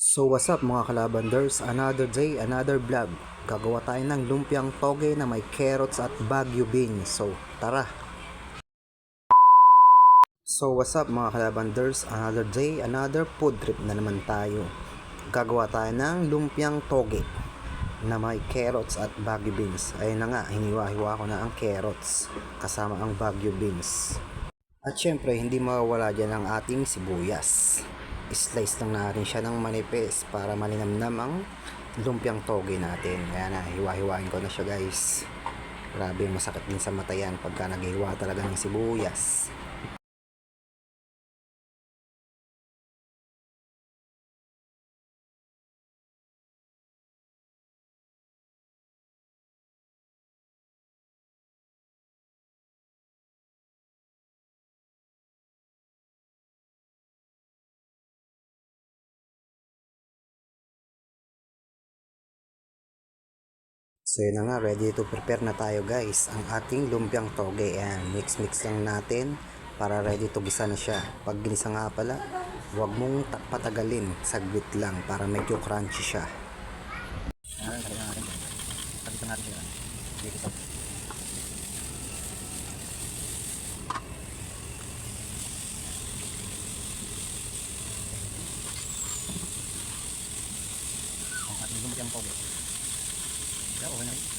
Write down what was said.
So what's up mga kalabanders, another day, another vlog. Gagawa tayo ng lumpiang toge na may carrots at Baguio beans. So tara. So what's up mga kalabanders, another day, another food trip na naman tayo. Gagawa tayo ng lumpiang toge na may carrots at Baguio beans. Ayun na nga, hiniwa-hiwa ko na ang carrots kasama ang Baguio beans. At syempre, hindi mawawala dyan ang ating sibuyas. Slice lang natin siya ng manipis para malinamnam ang lumpiang toge natin. Kaya na, hiwa-hiwain ko na siya guys. Grabe, masakit din sa mata yan pagka naghiwa talaga ng sibuyas. So yun na nga, ready to prepare na tayo guys. Ang ating lumpiang toge. Ayan, mix lang natin para ready to gisa na siya. Pag ginisa nga pala, huwag mong patagalin. Saglit lang para medyo crunchy siya. Ayan, pagkita natin siya. Dito sa ang ating lumpiang toge. Kaya okay na rin.